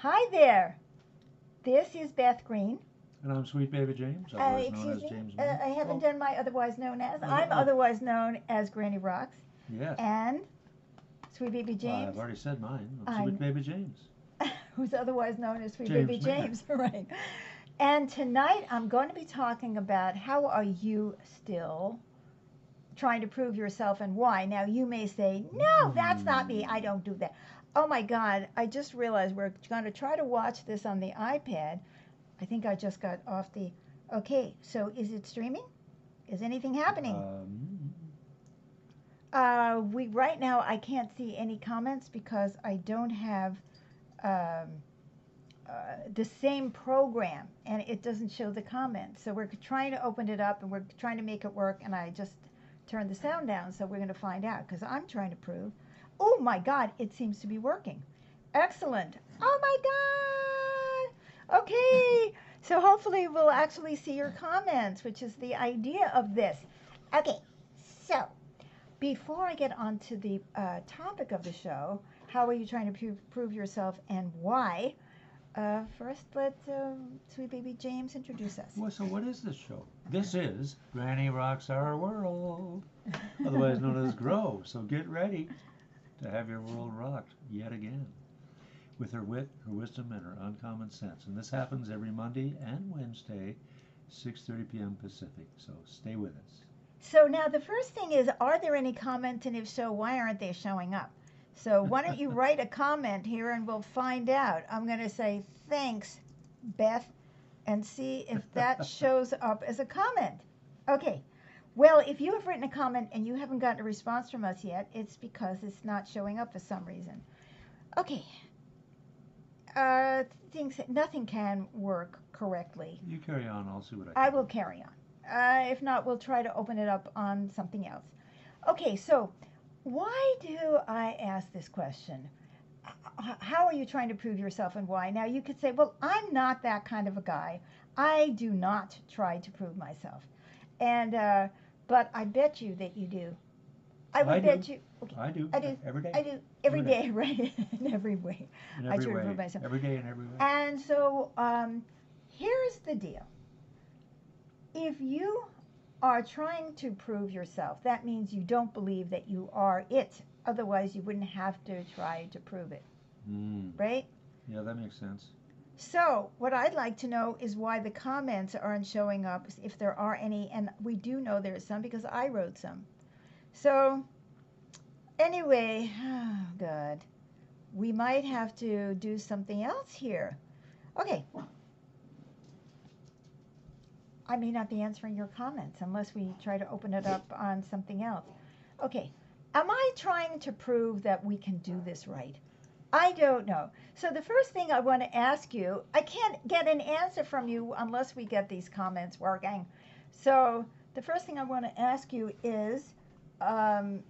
Hi there. This is Beth Green. And I'm Sweet Baby James, otherwise known Excuse as me. James Moon. I haven't Oh, done my otherwise known as. I'm oh, otherwise known as Granny Rocks. yes. And Sweet Baby I've James. already said mine. I'm Sweet I'm Baby James. who's otherwise known as Sweet Baby James Maynard. James, right? And tonight I'm going to be talking about how are you still trying to prove yourself and why. Now you may say, "No, that's not me. I Hmm. don't do that." Oh my God, I just realized we're going to try to watch this on the iPad. I think I just got off the. Okay, so is it streaming? Is anything happening? Um, We right now I can't see any comments because I don't have um, the same program and it doesn't show the comments. So we're trying to open it up and we're trying to make it work. And I just turned the sound down, so we're going to find out because I'm trying to prove. Oh my God, it seems to be working. Excellent. Oh my God. Okay. So hopefully we'll actually see your comments, which is the idea of this. Okay. So before I get on to the topic of the show, how are you trying to prove yourself and why? First, let Sweet Baby James introduce us. well, so what is this show? This is Granny Rocks Our World, otherwise known as Grow. So get ready to have your world rocked yet again with her wit, her wisdom, and her uncommon sense. And this happens every Monday and Wednesday, 6:30 p.m. Pacific. So stay with us. So now the first thing is, are there any comments, and if so, why aren't they showing up? So why don't you write a comment here and we'll find out. I'm going to say thanks, Beth, and see if that shows up as a comment. Okay. Well, if you have written a comment and you haven't gotten a response from us yet, it's because it's not showing up for some reason. Okay. Things nothing can work correctly. You carry on. I'll see what I I can will do. carry on. If not, we'll try to open it up on something else. Okay, so why do I ask this question? How are you trying to prove yourself and why? Now, you could say, well, I'm not that kind of a guy. I do not try to prove myself. And, but I bet you that you do. I I would do. bet you. Okay, I do. I do. Every day. I do every Every day. day, right? In every way. In I every try to prove way. myself. Every day in every way. And so here's the deal. If you are trying to prove yourself, that means you don't believe that you are it. Otherwise, you wouldn't have to try to prove it, Mm. right? Yeah, that makes sense. So, what I'd like to know is why the comments aren't showing up, if there are any. And we do know there's some because I wrote some. So, anyway, oh, God, we might have to do something else here. Okay, I may not be answering your comments unless we try to open it up on something else. Okay, am I trying to prove that we can do this right? I don't know. So the first thing I want to ask you, I can't get an answer from you unless we get these comments working. So the first thing I want to ask you is, um,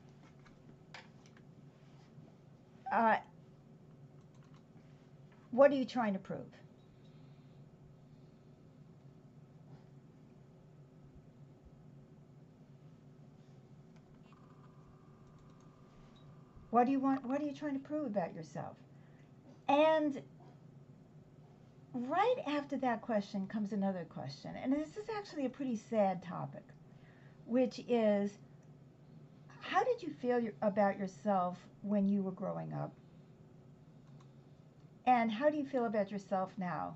uh, what are you trying to prove? What do you want? What are you trying to prove about yourself? And right after that question comes another question, and this is actually a pretty sad topic, which is, how did you feel about yourself when you were growing up? And how do you feel about yourself now?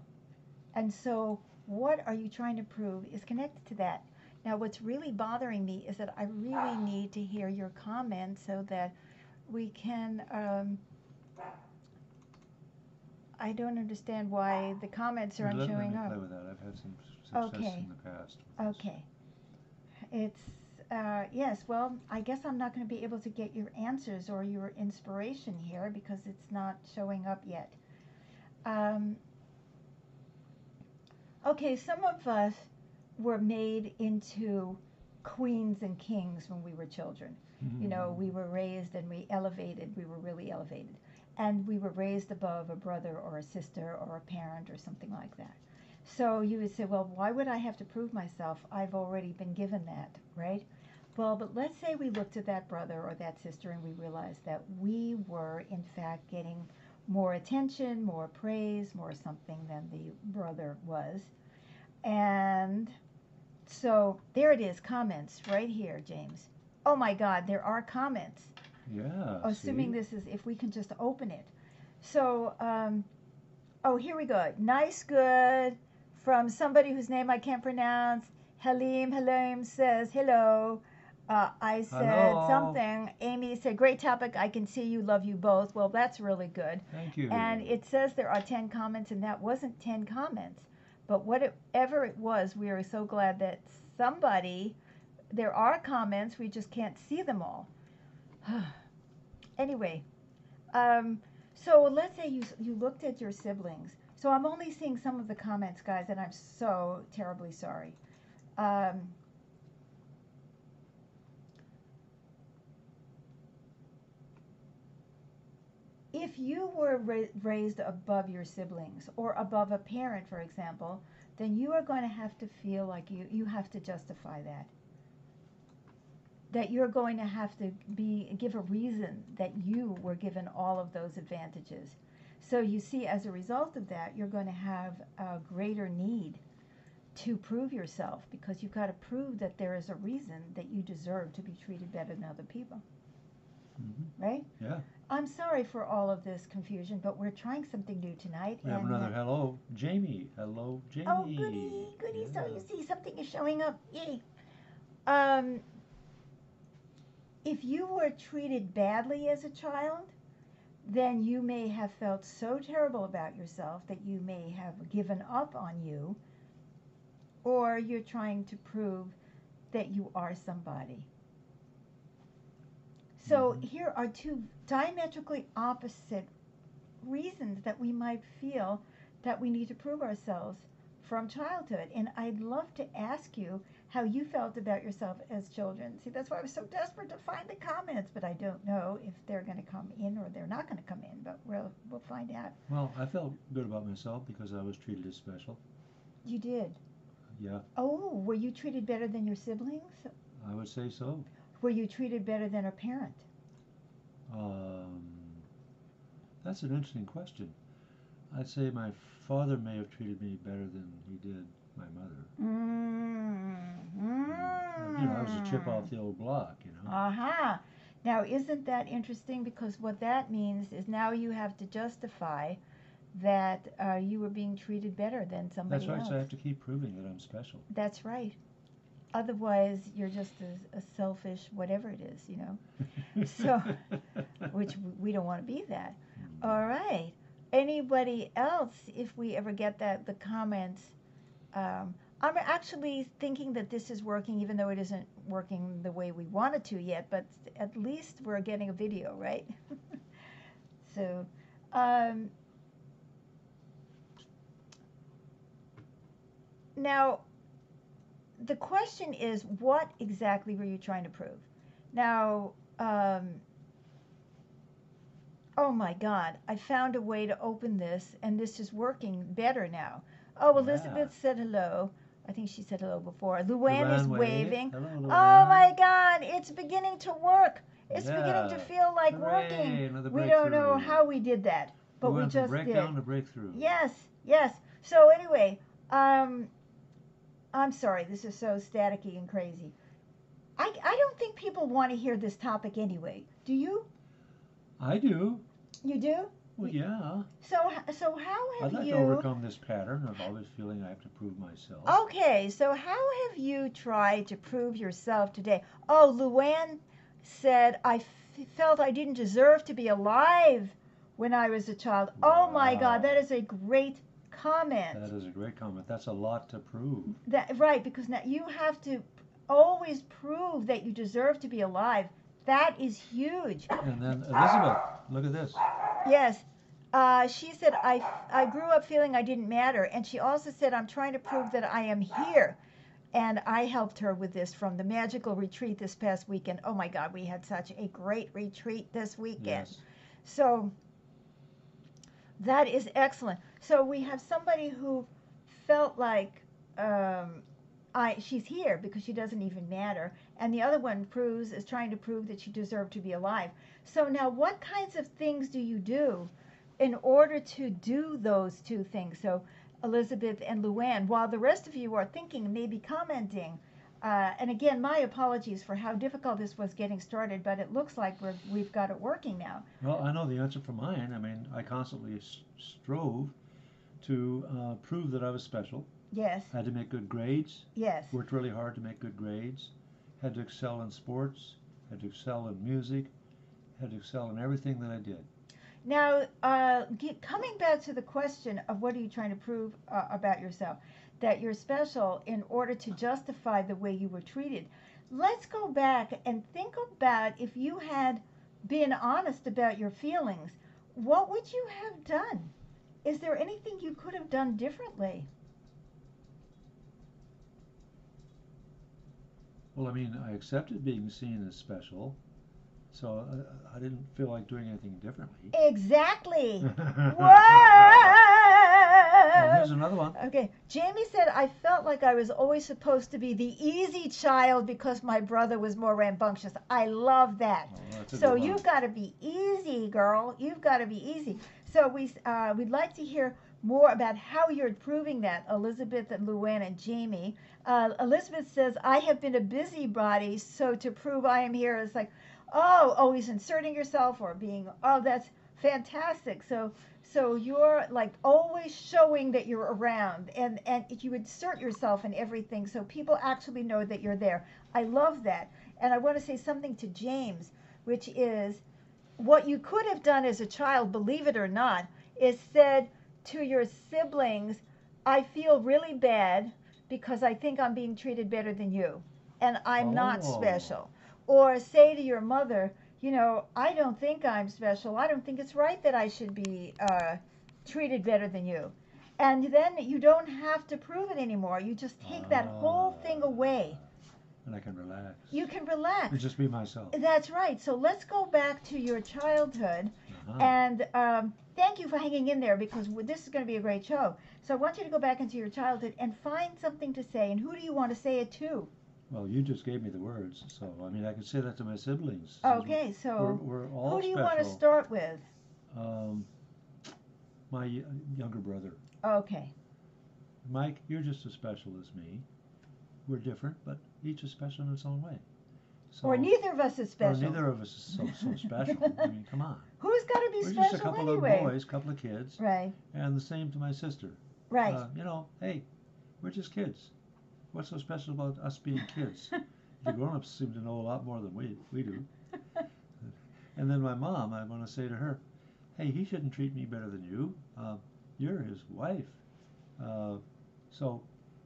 And so, what are you trying to prove is connected to that. Now, what's really bothering me is that I really need to hear your comments so that we can. I don't understand why the comments Here, aren't let showing me up. play with that. I've had some success Okay. in the past with this. Okay. It's, yes, well, I guess I'm not going to be able to get your answers or your inspiration here because it's not showing up yet. Um, okay, some of us were made into queens and kings when we were children. You know, we were raised and we were really elevated. And we were raised above a brother or a sister or a parent or something like that. So you would say, well, why would I have to prove myself? I've already been given that, right? Well, but let's say we looked at that brother or that sister and we realized that we were, in fact, getting more attention, more praise, more something than the brother was. And so there it is, comments right here, James. Oh my God, there are comments. Yeah, Assuming see? this is, if we can just open it. So, oh, here we go. Nice, good. From somebody whose name I can't pronounce. Halim says, hello. I said Hello. something. Amy said, great topic. I can see you. Love you both. Well, that's really good. Thank you. And it says there are 10 comments, and that wasn't 10 comments. But whatever it was, we are so glad that somebody, there are comments, we just can't see them all. Anyway, um, so let's say you looked at your siblings. So I'm only seeing some of the comments, guys, and I'm so terribly sorry. Um, if you were raised above your siblings or above a parent, for example, then you are going to have to feel like you have to justify that. That you're going to have to give a reason that you were given all of those advantages. So you see, as a result of that, you're going to have a greater need to prove yourself, because you've got to prove that there is a reason that you deserve to be treated better than other people. Mm-hmm. Right? Yeah. I'm sorry for all of this confusion, but we're trying something new tonight. We have another hello. Jamie. Hello, Jamie. Oh, goody. Yeah. So you see, something is showing up. Yay. If you were treated badly as a child, then you may have felt so terrible about yourself that you may have given up on you, or you're trying to prove that you are somebody. So here are two diametrically opposite reasons that we might feel that we need to prove ourselves from childhood. And I'd love to ask you how you felt about yourself as children. See, that's why I was so desperate to find the comments, but I don't know if they're going to come in or they're not going to come in, but we'll find out. Well, I felt good about myself because I was treated as special. You did? Yeah. Oh, were you treated better than your siblings? I would say so. Were you treated better than a parent? That's an interesting question. I'd say my father may have treated me better than he did my mother. You know, I was a chip off the old block, you know. Uh-huh. Now, isn't that interesting? Because what that means is now you have to justify that you were being treated better than somebody else. That's right, so I have to keep proving that I'm special. That's right. Otherwise, you're just a selfish whatever it is, you know. So, which we don't want to be that. All right. Anybody else, if we ever get the comments, I'm actually thinking that this is working, even though it isn't working the way we want it to yet, but at least we're getting a video, right? So, now, the question is, what exactly were you trying to prove? Now, oh my God, I found a way to open this, and this is working better now. Oh, Elizabeth said hello. I think she said hello before. Luann is waving. Hello, Luann. Oh my God, it's beginning to work. It's beginning to feel like working. We don't know how we did that, but we just did. Breakdown to breakthrough. Yes. So anyway, I'm sorry, this is so staticky and crazy. I don't think people want to hear this topic anyway. Do you? I do. You do? Well, yeah. So how have I'd like you... to overcome this pattern of always feeling I have to prove myself. Okay, so how have you tried to prove yourself today? Oh, Luann said, I felt I didn't deserve to be alive when I was a child. Wow. Oh my God, that is a great comment. That is a great comment. That's a lot to prove. Right, because now you have to always prove that you deserve to be alive. That is huge. And then Elizabeth, look at this. Yes. She said, I grew up feeling I didn't matter. And she also said, I'm trying to prove that I am here. And I helped her with this from the magical retreat this past weekend. Oh my God, we had such a great retreat this weekend. Yes. So that is excellent. So we have somebody who felt like she's here because she doesn't even matter. And the other one is trying to prove that she deserved to be alive. So now what kinds of things do you do in order to do those two things. So Elizabeth and Luann, while the rest of you are thinking, maybe commenting, and again, my apologies for how difficult this was getting started, but it looks like we've got it working now. Well, I know the answer for mine. I mean, I constantly strove to prove that I was special. Yes. I had to make good grades. Yes. Worked really hard to make good grades. Had to excel in sports. Had to excel in music. Had to excel in everything that I did. Now, coming back to the question of what are you trying to prove about yourself, that you're special in order to justify the way you were treated. Let's go back and think about if you had been honest about your feelings, what would you have done? Is there anything you could have done differently? Well, I mean, I accepted being seen as special, so I didn't feel like doing anything differently. Exactly. Oh, here's another one. Okay, Jamie said, I felt like I was always supposed to be the easy child because my brother was more rambunctious. I love that. Oh, so you've got to be easy, girl. You've got to be easy. So we'd like to hear more about how you're proving that, Elizabeth and Luann and Jamie. Elizabeth says, I have been a busybody, so to prove I am here is like, oh, always inserting yourself or being, oh, that's fantastic. So you're like always showing that you're around, and you insert yourself in everything so people actually know that you're there. I love that. And I want to say something to James, which is what you could have done as a child, believe it or not, is said to your siblings, I feel really bad because I think I'm being treated better than you, and I'm not special. Or say to your mother, you know, I don't think I'm special. I don't think it's right that I should be treated better than you. And then you don't have to prove it anymore. You just take that whole thing away. And I can relax. You can relax. And just be myself. That's right. So let's go back to your childhood. And thank you for hanging in there because this is going to be a great show. So I want you to go back into your childhood and find something to say. And who do you want to say it to? Well, you just gave me the words, so I mean, I could say that to my siblings. Okay, so we're all who do you special. want to start with? My younger brother. Okay. Mike, you're just as special as me. We're different, but each is special in its own way. So, or neither of us is special. Or neither of us is so special. I mean, come on. Who's got to be We're special just a couple anyway? of boys, couple of kids. Right. And the same to my sister. Right. You know, hey, we're just kids. What's so special about us being kids? The grown-ups seem to know a lot more than we do. And then my mom, I want to say to her, hey, he shouldn't treat me better than you. You're his wife. So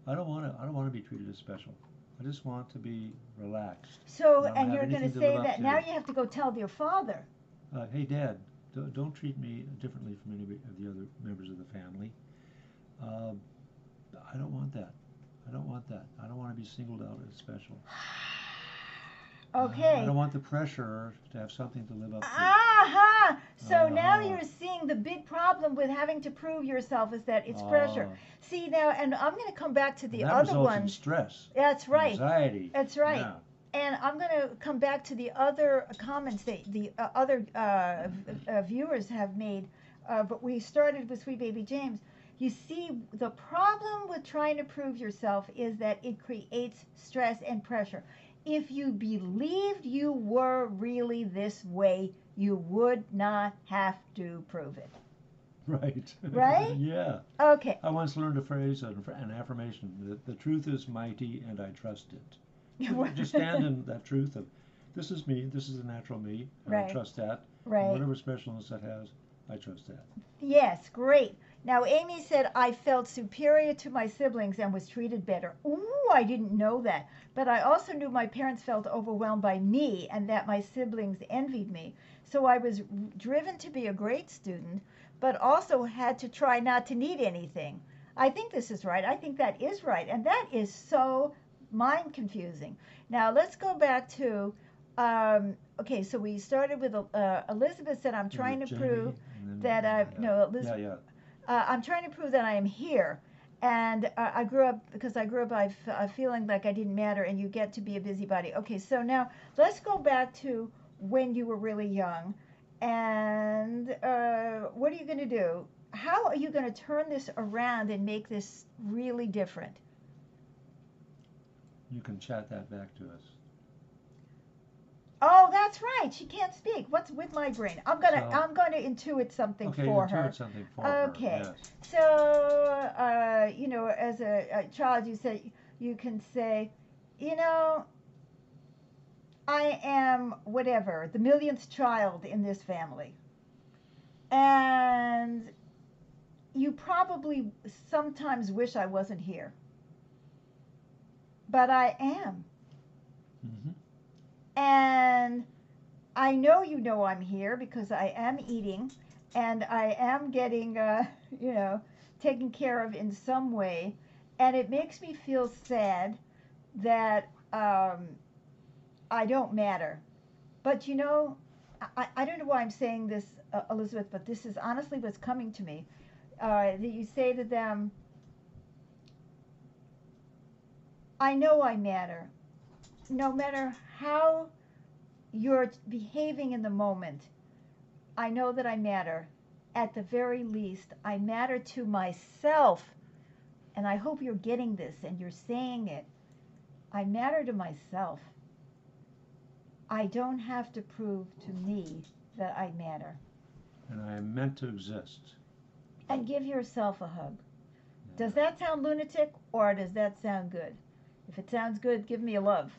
I don't want to be treated as special. I just want to be relaxed. So, and you're going to say that now you have to go tell your father. Hey, Dad, don't treat me differently from any of the other members of the family. I don't want that. I don't want that. I don't want to be singled out as special. Okay. I don't want the pressure to have something to live up to. Aha! So now you're seeing the big problem with having to prove yourself is that it's pressure. See now, and I'm going to come back to the other one. In stress. That's right. Anxiety. That's right. Yeah. And I'm going to come back to the other comments that the other viewers have made. But we started with Sweet Baby James. You see, the problem with trying to prove yourself is that it creates stress and pressure. If you believed you were really this way, you would not have to prove it. Right. Right? Yeah. Okay. I once learned a phrase, an affirmation, that the truth is mighty and I trust it. Just stand in that truth of, this is me, this is the natural me, and I trust that. Right. And whatever specialness that has, I trust that. Yes, great. Now, Amy said, I felt superior to my siblings and was treated better. Ooh, I didn't know that. But I also knew my parents felt overwhelmed by me and that my siblings envied me. So I was driven to be a great student, but also had to try not to need anything. I think this is right. I think that is right. And that is so mind confusing. Now, let's go back to, okay, so we started with Elizabeth said, I'm trying to prove that Elizabeth. I'm trying to prove that I am here. And I grew up by feeling like I didn't matter, and you get to be a busybody. Okay, so now let's go back to when you were really young. And what are you going to do? How are you going to turn this around and make this really different? You can chat that back to us. Oh, that's right. She can't speak. What's with my brain? I'm So, going to intuit something okay, for intuit her. something for Okay. her. Yes. So, you know, as a child, you can say, you know, I am whatever, the millionth child in this family. And you probably sometimes wish I wasn't here, but I am. Mm-hmm. And I know I'm here because I am eating and I am getting, you know, taken care of in some way. And it makes me feel sad that I don't matter. But, you know, I don't know why I'm saying this, Elizabeth, but this is honestly what's coming to me. That you say to them, I know I matter. No matter how you're behaving in the moment, I know that I matter. At the very least, I matter to myself. And I hope you're getting this and you're saying it. I matter to myself. I don't have to prove to me that I matter. And I am meant to exist. And give yourself a hug. Yeah. Does that sound lunatic or does that sound good? If it sounds good, give me a love.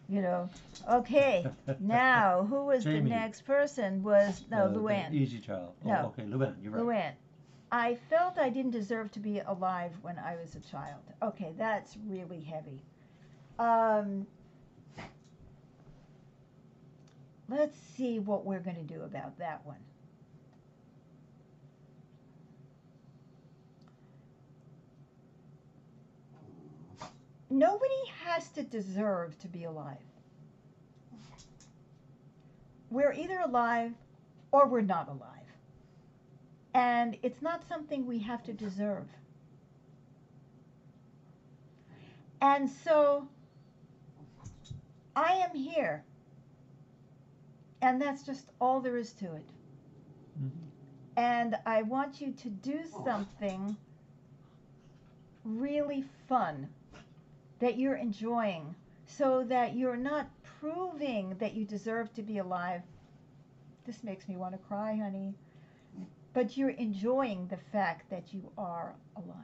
You know. Okay. Now, who was Jamie. the next person? Was Luann. Easy child. No. Oh, okay, Luann, you're right. Luann. I felt I didn't deserve to be alive when I was a child. Okay, that's really heavy. Let's see what we're going to do about that one. Nobody has to deserve to be alive. We're either alive or we're not alive. And it's not something we have to deserve. And so I am here. And that's just all there is to it. Mm-hmm. And I want you to do something really fun that you're enjoying so that you're not proving that you deserve to be alive. This makes me want to cry, honey. But you're enjoying the fact that you are alive.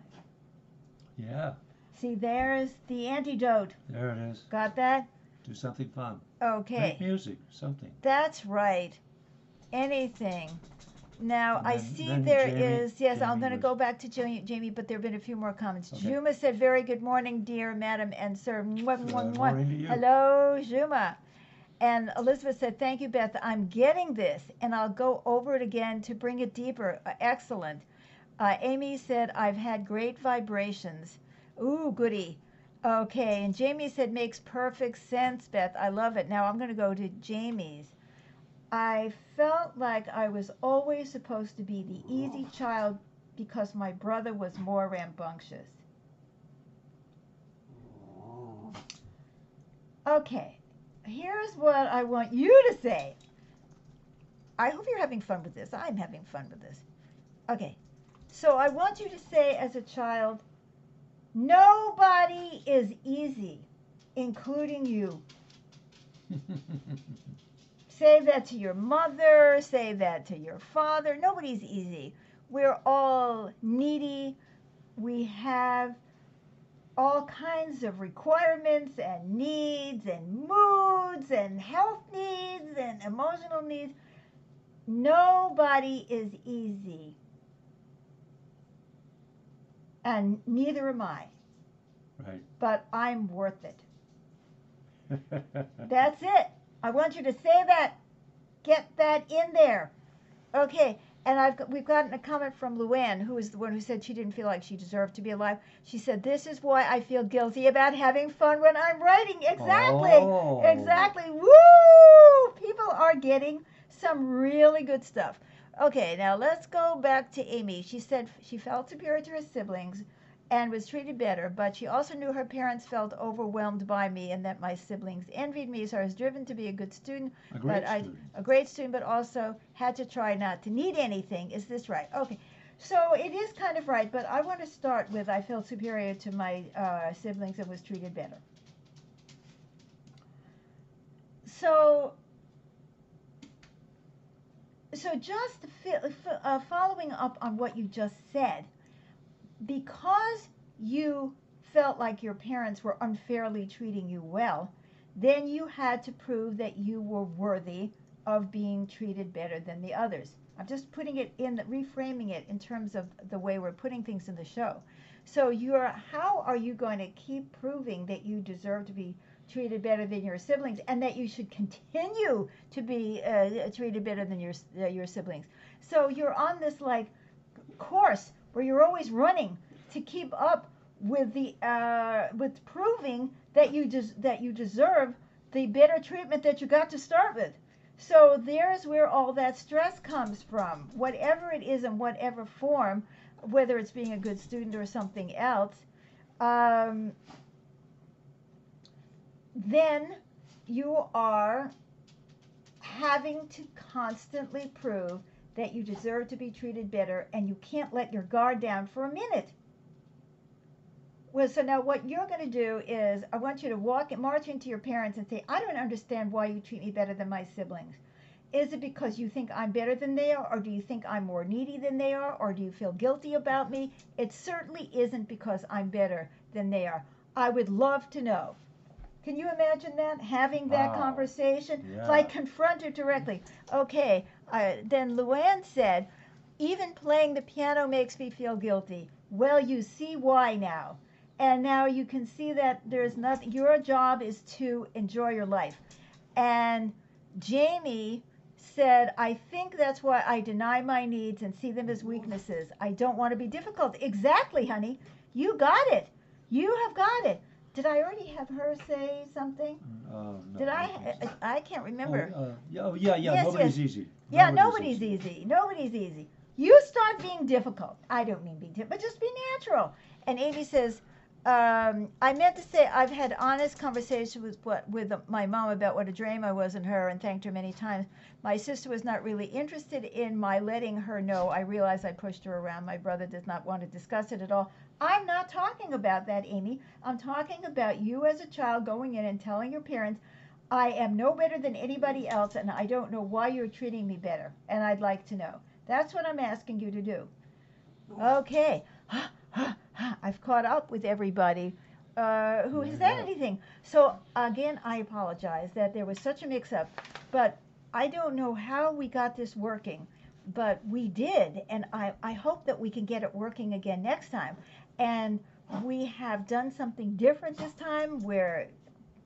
Yeah. See, there's the antidote. There it is. Got that? Do something fun. Okay. Make music, something. That's right. Anything. Now, And I then- see then there Jamie- is, yes, Jamie I'm going to was- go back to Jamie, but there have been a few more comments. Okay. Juma said, very good morning, dear madam and sir. Mwah, mwah, Good mwah. morning to you. Hello, Juma. And Elizabeth said, thank you, Beth. I'm getting this, and I'll go over it again to bring it deeper. Excellent. Amy said, I've had great vibrations. Ooh, goody. Okay, and Jamie said, makes perfect sense, Beth. I love it. Now I'm going to go to Jamie's. I felt like I was always supposed to be the easy child because my brother was more rambunctious. Okay, here's what I want you to say. I hope you're having fun with this. I'm having fun with this. Okay, so I want you to say as a child, nobody is easy, including you. Say that to your mother, say that to your father. Nobody's easy. We're all needy. We have all kinds of requirements and needs and moods and health needs and emotional needs. Nobody is easy. And neither am I. Right. But I'm worth it. That's it. I want you to say that. Get that in there. Okay. And we've gotten a comment from Luann, who is the one who said she didn't feel like she deserved to be alive. She said, this is why I feel guilty about having fun when I'm writing. Exactly. Oh. Exactly. Woo! People are getting some really good stuff. Okay, now let's go back to Amy. She said she felt superior to her siblings and was treated better, but she also knew her parents felt overwhelmed by me and that my siblings envied me, so I was driven to be a good student, a great student, but also had to try not to need anything. Is this right? Okay. So it is kind of right, but I want to start with I felt superior to my siblings and was treated better. So just following up on what you just said, because you felt like your parents were unfairly treating you well, then you had to prove that you were worthy of being treated better than the others. I'm just putting it in, reframing it in terms of the way we're putting things in the show. So how are you going to keep proving that you deserve to be treated better than your siblings and that you should continue to be treated better than your siblings? So you're on this like course where you're always running to keep up with with proving that you deserve the better treatment that you got to start with. So there's where all that stress comes from, whatever it is in whatever form, whether it's being a good student or something else. Then you are having to constantly prove that you deserve to be treated better, and you can't let your guard down for a minute. Well, so now what you're going to do is I want you to march into your parents and say, I don't understand why you treat me better than my siblings. Is it because you think I'm better than they are, or do you think I'm more needy than they are, or do you feel guilty about me? It certainly isn't because I'm better than they are. I would love to know. Can you imagine that? Having that conversation? Yeah. Like confront it directly. Okay, then Luann said, even playing the piano makes me feel guilty. Well, you see why now. And now you can see that there's nothing, your job is to enjoy your life. And Jamie said, I think that's why I deny my needs and see them as weaknesses. I don't want to be difficult. Exactly, honey. You got it. You have got it. Did I already have her say something? No, Did I can't remember. Yeah. Yes, Nobody's yes. easy. Yeah, nobody's easy. Nobody's easy. You start being difficult. I don't mean being difficult, but just be natural. And Amy says, I meant to say I've had honest conversation with my mom about what a dream I was in her and thanked her many times. My sister was not really interested in my letting her know. I realized I pushed her around. My brother does not want to discuss it at all. I'm not talking about that, Amy. I'm talking about you as a child going in and telling your parents, I am no better than anybody else and I don't know why you're treating me better. And I'd like to know. That's what I'm asking you to do. Okay. I've caught up with everybody who has said anything. So again, I apologize that there was such a mix-up, but I don't know how we got this working, but we did, and I hope that we can get it working again next time. And we have done something different this time. We're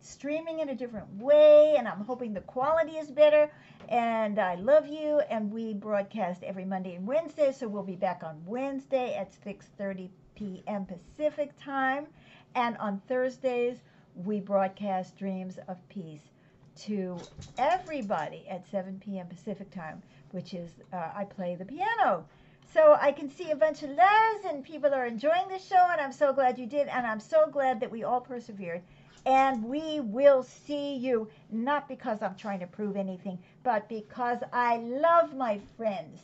streaming in a different way, and I'm hoping the quality is better. And I love you, and we broadcast every Monday and Wednesday, so we'll be back on Wednesday at 6:30 p.m. Pacific time, and on Thursdays we broadcast Dreams of Peace to everybody at 7 p.m. Pacific time, which is I play the piano. So I can see a bunch of loves and people are enjoying the show, and I'm so glad you did, and I'm so glad that we all persevered. And we will see you, not because I'm trying to prove anything, but because I love my friends.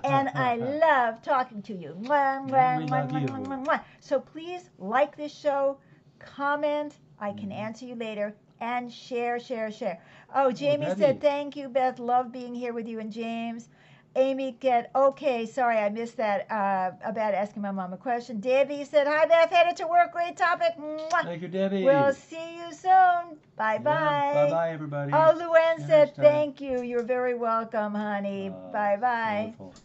And I love talking to you. Mwah, mwah, mwah, mwah, mwah, mwah, mwah. So please like this show, comment, I can answer you later, and share, share, share. Oh, Jamie said, thank you, Beth. Love being here with you and James. Amy okay, sorry, I missed that about asking my mom a question. Debbie said, hi, Beth, headed to work. Great topic. Mwah. Thank you, Debbie. We'll see you soon. Bye-bye. Yeah, bye-bye, everybody. Oh, Luann said, thank you. You're very welcome, honey. Bye-bye. Wonderful.